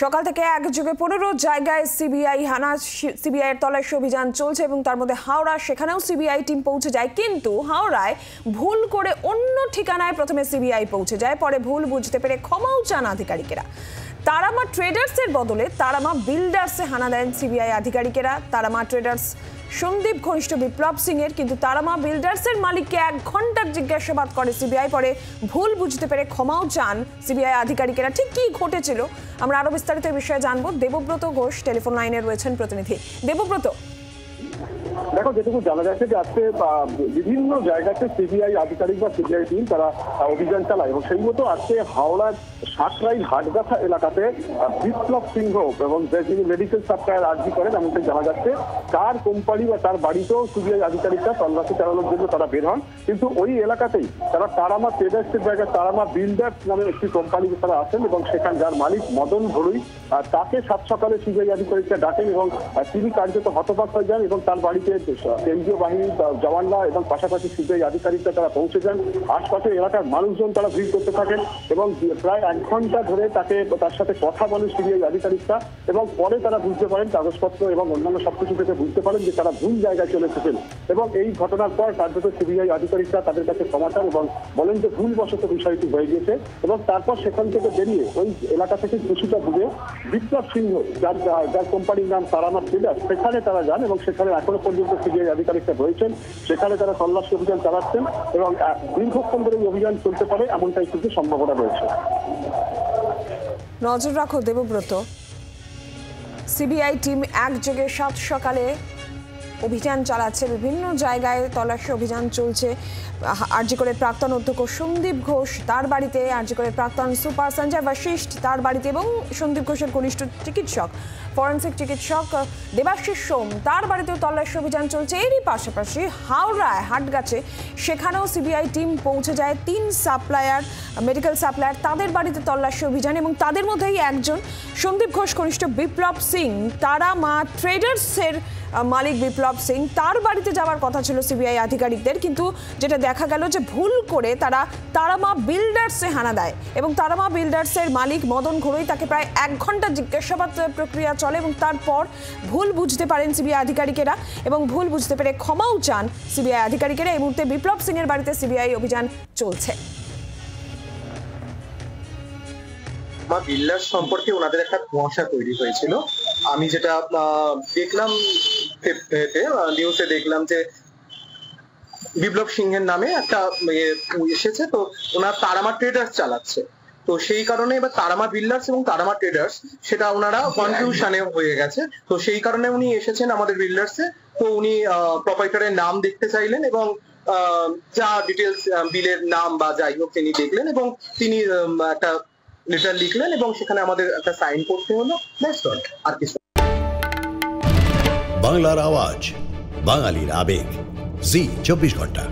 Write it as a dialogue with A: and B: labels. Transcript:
A: সকাল থেকে একযোগে 15 জায়গায় সিবিআই হানা সিবিআইয়ের তল্লাশি অভিযান চলছে এবং তার মধ্যে হাওড়া সেখানেও সিবিআই টিম পৌঁছে যায়, কিন্তু হাওড়ায় ভুল করে অন্য ঠিকানায় প্রথমে সিবিআই পৌঁছে যায়, পরে ভুল বুঝতে পেরে ক্ষমাও চান আধিকারিকেরা। তারামা ট্রেডার্সের বদলে তারামা বিল্ডার্সে হানা দেন সিবিআই আধিকারিকেরা। তারামা ট্রেডার্স সন্দীপ ঘনিষ্ঠ বিপ্লব সিং এর, কিন্তু তারামা বিল্ডার্সের মালিককে 1 ঘন্টার জিজ্ঞাসাবাদ করে সিবিআই, পরে ভুল বুঝতে পেরে ক্ষমাও চান সিবিআই আধিকারিকেরা। ঠিক কি ঘটেছিল আমরা আরো বিস্তারিত বিষয়ে জানবো। দেবব্রত ঘোষ টেলিফোন লাইনে রয়েছেন প্রতিনিধি। দেবব্রত,
B: দেখো, যেটুকু জানা যাচ্ছে যে আজকে বিভিন্ন জায়গাতে সিবিআই আধিকারিক বা সিবিআই টিম তারা অভিযান চালায় এবং সেই মতো আজকে হাওড়ার সাকরাইল হাটগাছা এলাকাতে বিপ্লব সিংহ এবং যিনি মেডিকেল সাপ্লায়ার আর্জি করেন এমনটাই জানা যাচ্ছে, তার কোম্পানি বা তার বাড়িতেও সিবিআই আধিকারিকরা তল্লাশি চালানোর জন্য তারা বের হন। কিন্তু ওই এলাকাতেই তারা তারামা ট্রেডার্সের জায়গায় তারামা বিল্ডার্স নামে একটি কোম্পানিতে তারা আসেন এবং সেখানে যার মালিক মদন ঘড়ুই, তাকে সাত সকালে সিবিআই আধিকারিকরা ডাকেন এবং তিনি কার্যত হতবাক হয়ে যান এবং তার বাড়িতে কেন্দ্রীয় বাহিনীর জওয়ানরা এবং পাশাপাশি সিবিআই আধিকারিকরা তারা পৌঁছে যান। আশপাশের এলাকার মানুষজন তারা ভিড় করতে থাকেন এবং প্রায় 1 ঘন্টা ধরে তার সাথে কথা বলেন সিবিআই আধিকারিকরা এবং পরে তারা বুঝতে পারেন, কাগজপত্র এবং অন্যান্য সবকিছু থেকে বুঝতে পারেন যে তারা ভুল জায়গায় চলে এসেছেন। এবং এই ঘটনার পর কার্যত সিবিআই আধিকারিকরা তাদের কাছে ক্ষমা চান এবং বলেন যে ভুলবশত বিষয়টি হয়ে গিয়েছে। এবং তারপর সেখান থেকে বেরিয়ে ওই এলাকা থেকে কিছুটা দূরে বিপ্লব সিংহ, যার কোম্পানির নাম তারামা ট্রেডার্স, সেখানে তারা যান এবং সেখানে এখনো পর্যন্ত সিবিআই আধিকারিকরা রয়েছেন। সেখানে তারা তল্লাশি অভিযান চালাচ্ছেন এবং দীর্ঘক্ষণ ধরে এই অভিযান চলতে পারে এমনটাই কিন্তু সম্ভাবনা রয়েছে।
A: নজর রাখো দেবব্রত। সিবিআই টিম একযোগে 7 সকালে অভিযান চালাচ্ছে, বিভিন্ন জায়গায় তল্লাশি অভিযান চলছে। আরজিকরের প্রাক্তন অধ্যক্ষ সন্দীপ ঘোষ তার বাড়িতে, আরজিকরের প্রাক্তন সুপার সঞ্জয় বশিষ্ঠ তার বাড়িতে এবং সন্দীপ ঘোষের ঘনিষ্ঠ চিকিৎসক ফরেন্সিক চিকিৎসক দেবাশিস সোম তার বাড়িতেও তল্লাশি অভিযান চলছে। এরই পাশাপাশি হাওড়ায় হাটগাছে সেখানেও সিবিআই টিম পৌঁছে যায়। 3 সাপ্লায়ার, মেডিকেল সাপ্লায়ার, তাদের বাড়িতে তল্লাশি অভিযান এবং তাদের মধ্যেই একজন সন্দীপ ঘোষ ঘনিষ্ঠ বিপ্লব সিং, তারামা ট্রেডার্সের মালিক বিপ্লব সিং, তার বাড়িতে যাওয়ার কথা ছিল সিবিআই আধিকারিকদের, কিন্তু যেটা দেখা গেল যে ভুল করে তারা তারামা বিল্ডার্সে হানা দেয় এবং তারামা বিল্ডার্সের মালিক মদন ঘড়ুই, তাকে প্রায় 1 ঘন্টা জিজ্ঞাসাবাদ প্রক্রিয়া চলে এবং তারপর ভুল বুঝতে পারেন সিবিআই আধিকারিকেরা এবং ভুল বুঝতে পেরে ক্ষমাও চান সিবিআই আধিকারিকেরা। এই মুহূর্তে বিপ্লব সিং এর বাড়িতে সিবিআই অভিযান চলছে।
C: বিল্ডার্স সম্পর্কে ওনাদের একটা কুয়াশা তৈরি হয়েছিল। আমি যেটা দেখলাম নিউজে দেখলাম যে বিপ্লব সিংহের নামে একটা এসেছে, তো ওনার তারামা ট্রেডার্স চালাচ্ছে। তো সেই কারণে এবার তারামা বিল্ডার্স এবং তারামা ট্রেডার্স সেটা ওনারা কনফিউশনে হয়ে গেছে। তো সেই কারণে উনি এসেছেন আমাদের বিল্ডার্সে। তো উনি প্রপাইটারের নাম দেখতে চাইলেন এবং যা ডিটেলস বিলের নাম বা যাই হোক তিনি দেখলেন এবং তিনি একটা লেটার লিখলেন এবং সেখানে আমাদের একটা সাইন করতে হলো। আর কিছু।
D: বাংলার আওয়াজ, বাঙালির আবেগ, জি 24 ঘন্টা।